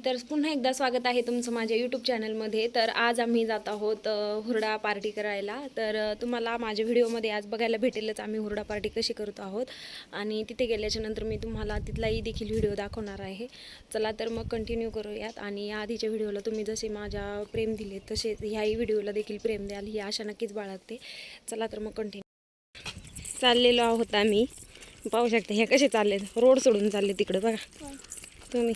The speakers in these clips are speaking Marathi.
तर पुन्हा एकदा स्वागत आहे तुमचं माझ्या यूट्यूब चॅनलमध्ये. तर आज आम्ही जात आहोत हुरडा पार्टी करायला. तर तुम्हाला माझ्या व्हिडिओमध्ये आज बघायला भेटेलच आम्ही हुरडा पार्टी कशी करतो आहोत. आणि तिथे गेल्याच्या नंतर मी तुम्हाला तिथलाही देखील व्हिडिओ दाखवणार आहे. चला तर मग कंटिन्यू करूयात. आणि या आधीच्या व्हिडिओला तुम्ही जसे माझ्या प्रेम दिले तसे ह्याही व्हिडिओला देखील प्रेम द्याल ही आशा नक्कीच बाळगते. चला तर मग कंटिन्यू चाललेलो आहोत आम्ही. पाहू शकता हे कसे चालले, रोड सोडून चालले तिकडे बघा तुम्ही.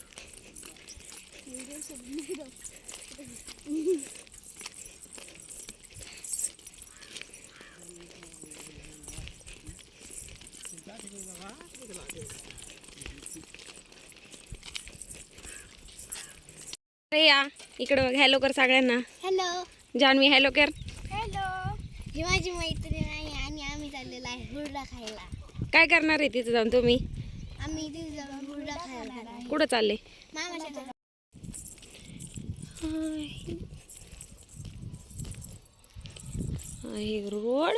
अरे या इकडं बघ, हॅलो कर सगळ्यांना. हॅलो जान्हवी हॅलो कर. हॅलो, ही माझी मैत्रीण आहे आणि आम्ही चाललेलो आहे हुरडा खायला. काय करणार आहे तिथे जाऊन तुम्ही? आम्ही तिथे जाऊन हुरडा खायला आहे. कुठं चालले? मामाच्या आहे रोड.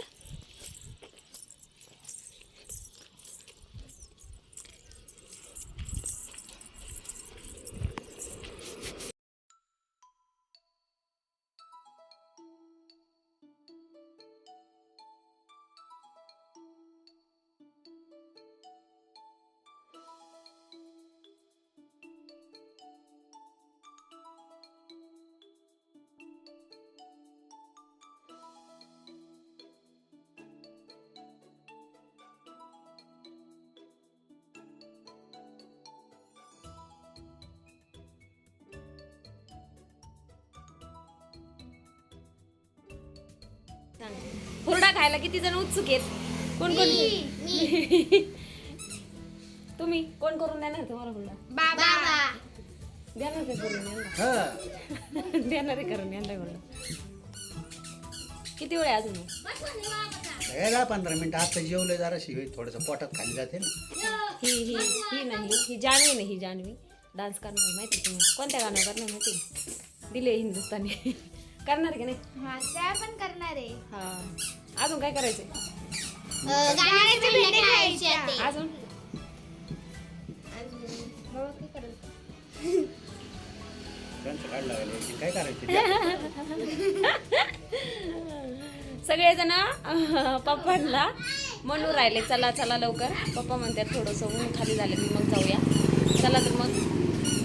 हुरडा खायला किती जण उत्सुक आहेत? कोण कोण? तुम्ही कोण करून देणार तुम्हाला हुरडा? बाबा देणार का करून यांना? देणार आहे करून यांना हुरडा. किती वेळ आहे अजून? 15 मिनिटं. आता जेवलं जरा शिवाय थोडंसं पोटात खाली जाते ना. ही नाही, ही जान्हवी नाही, ही जान्हवी डान्स करणार माहिती तुम्ही. कोणत्या गाणं करणार माहिती? दिले हिंदुस्तानी करणार की नाही? हा त्या पण करणार आहे. हा अजून काय करायचंय? गाण्याचे भेंडे खायचे आहे. अजून त्यांचं काढ लागायला काय करायचं? सगळेजण पप्पांना म्हणून राहिले चला चला लवकर. पप्पा म्हणतात थोडंसं ऊन खाली झालं की मग जाऊया. चला तर मग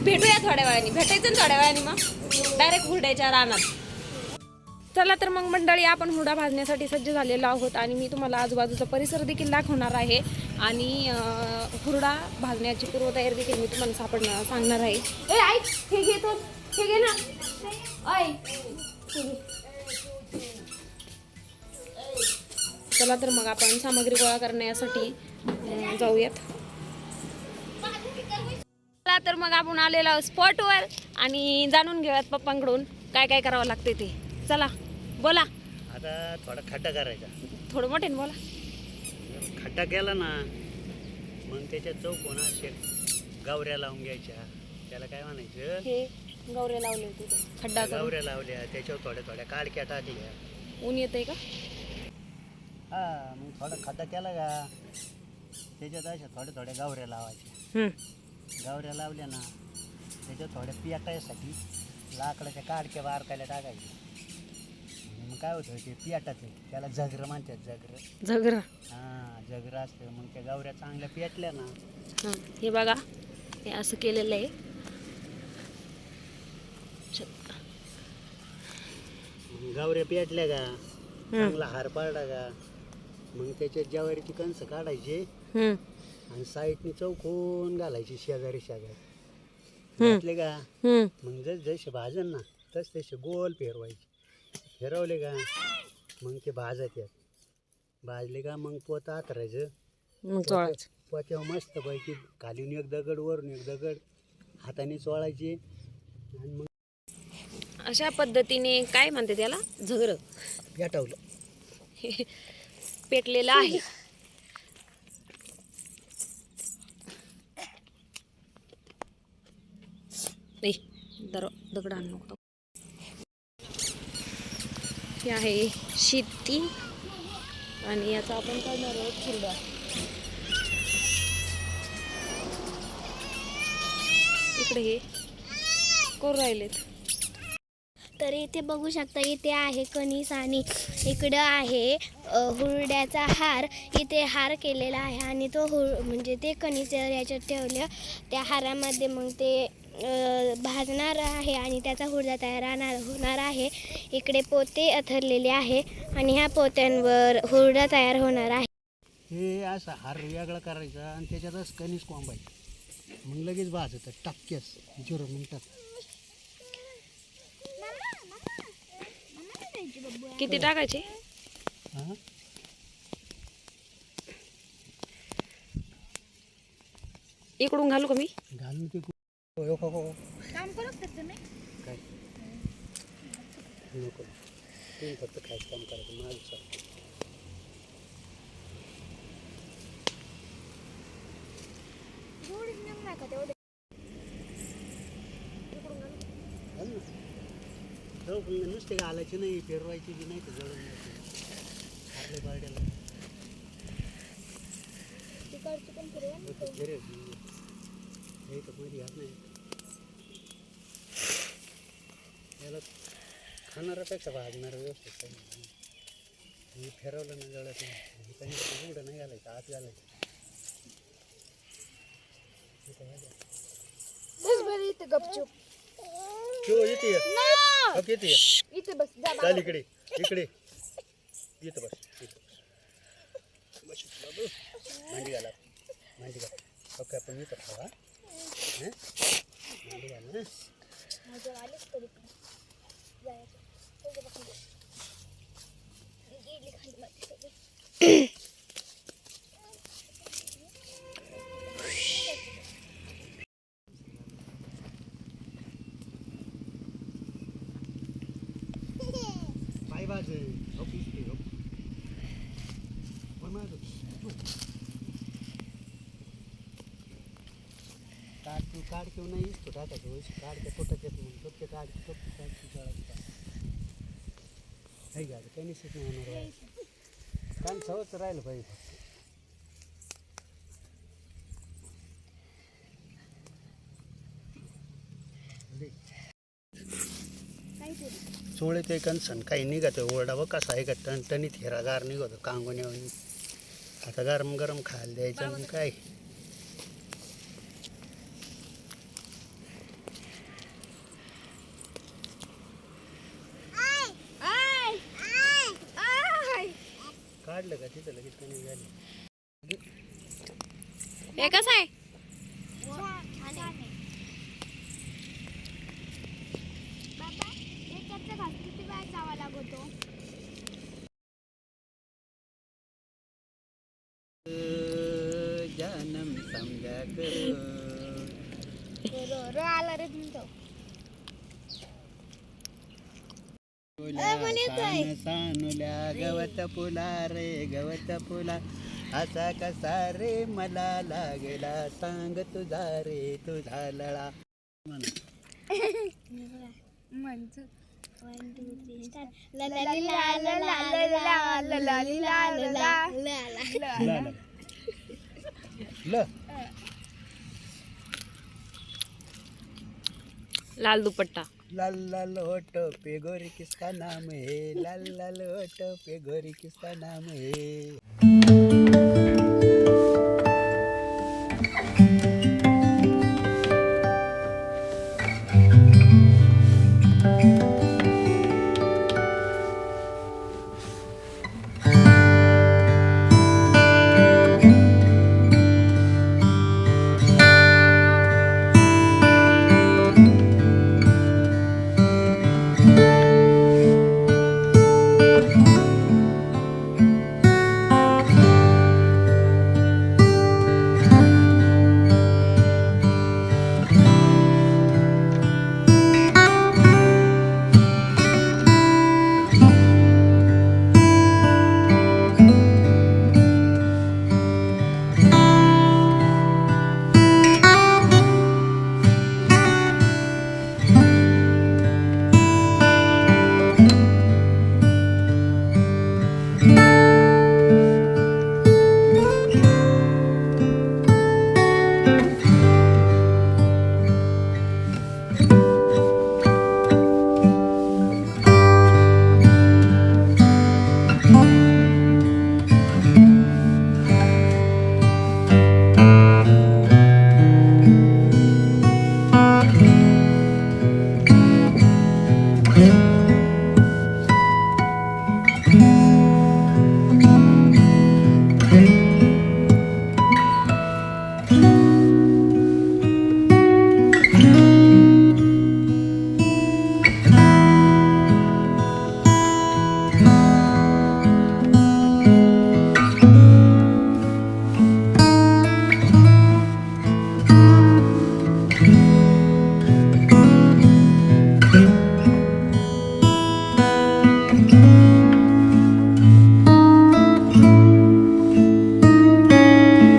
भेटूया थोड्या वेळाने. भेटायचं ना थोड्या वेळाने, मग डायरेक्ट हुरड्याच्या रानात. चला तर मग मंडळी आपण हुरडा भाजण्यासाठी सज्ज झालेलो आहोत. आणि मी तुम्हाला आजूबाजूचा परिसर देखील दाखवणार आहे. आणि हुरडा भाजण्याची पूर्वतयारी देखील मी तुम्हाला सांगणार आहे. ए ऐक, हे घे तो, हे घे ना. ऐ चला तर मग आपण सामग्री गोळा करण्यासाठी जाऊयात. चला तर मग आपण आलेलो आहोत स्पॉटवर आणि जाणून घेऊयात पप्पांकडून काय काय करावं लागते ते. चला बोला. आता थोडा खड्डा करायचा. थोडं मोठ्याने बोला. खड्डा केला ना मग त्याच्या चौकोना गावऱ्या लावून घ्यायच्या. त्याला काय म्हणायचं? हे गौऱ्या लावले होते खड्डा करून. गावऱ्या लावल्या, त्याच्यावर थोड्या थोड्या काडक्या टाकल्या. ऊन येतंय का? हा मग थोडा खड्डा केला का त्याच्यात अशा थोड्या थोड्या गावऱ्या लावायच्या. गावऱ्या लावल्या ना त्याच्यात थोड्या पियाटासाठी लाकडाच्या काडक्या बारकायला टाकायच्या. मग काय होतं ते पियाटाचं त्याला झगरं म्हणतात. झगरा. हां झगरं असतं. मग त्या गावऱ्या चांगल्या पेटल्या ना. हे बघा हे असं केलेलं आहे. गावऱ्या पेटल्या का चांगला हार पाडला का मग त्याच्यात ज्वारीची कणसं काढायचे आणि साईडनी चौकोन घालायची शेजारी घातले का मग जसे भाजन ना तसे गोल फिरवायचे. फिरवले का मग ते भाजत येत. भाजले का मग पोत आतरायचं. पोत्यावर मस्त पैकी खालीन एक दगड वरून एक दगड हाताने चोळायचे. आणि मग अशा पद्धतीने काय म्हणते त्याला? झगर पेटवलं पेटलेलं आहे. दगड आणू नको. हे आहे शेती आणि याचा आपण करणार आहोत हुरडा. इकडे हे करू राहिलेत. तर इथे बघू शकता, इथे आहे कणीस आणि इकडं आहे हुरड्याचा हार. इथे हार केलेला आहे आणि तो म्हणजे ते कणीस याच्यात ठेवलं त्या हारामध्ये, मग ते भाजणार आहे आणि त्याचा हुरडा तयार होणार आहे. इकडे पोते अथरलेले आहे आणि ह्या पोत्यांवर हुरडा तयार होणार आहे. हे असा हार वेगळा करायचा आणि त्याच्यातच कणीस कोंबायचं, मग लगेच भाजतं टपक्यास 0 मिनिटात. किती टाकायचे? हां इकडून घालू का मी? घालून ते काम करत तुम्ही? काय नको, तुम्ही फक्त खायचं काम करायचं, माझं चालतं. घाल ना. नुसते घालायचे नाही, फिरवायची बी नाही, तर जळून जाते आपल्या बारड्याला. फिरेल हे तर मध्ये घाल नाही, याला खाणाऱ्यापेक्षा भाजणार व्यवस्थित काही. मी फिरवलं नाही जळत नाही, काही उघडं नाही घालायचं, आत घालायचं. गपचूप येते येते इथे बस. चाल इकडे इकडे इथं बस, इथं बस बाबू. मांडी घाला, मांडी घाला. ओके, आपण इथं खावा. मांडी घाल ना. पाय बाज काढ किंवा नाही इसतो टाकायचं, काढ त्या पोटात येत म्हणून टोपके काढ काही घाल, काही निश्चित नाही होणार. कान सवच राहिलं पाहिजे फक्त. चोळे ते कणसण काही निघत ओरडा व कसा आहे का टणटणीत हिरागार निघतो कांगोण्यावर. आता गरम गरम खायला द्यायचं मग काय. काढलं का तिथं लगेच कमी झाली. हे कसं आहे? किती वेळ जावा लागतो? जानम समजा करो आला रे तुमचं. सानुल्या गवत फुला रे गवत फुला, असा कसा रे मला लागला, सांग तुझा रे तुझा लळा. लाल दुपट्टा. लाल लाल होठो पे गोरी किसका नाम है, लाल लाल होठो पे गोरी किसका नाम है.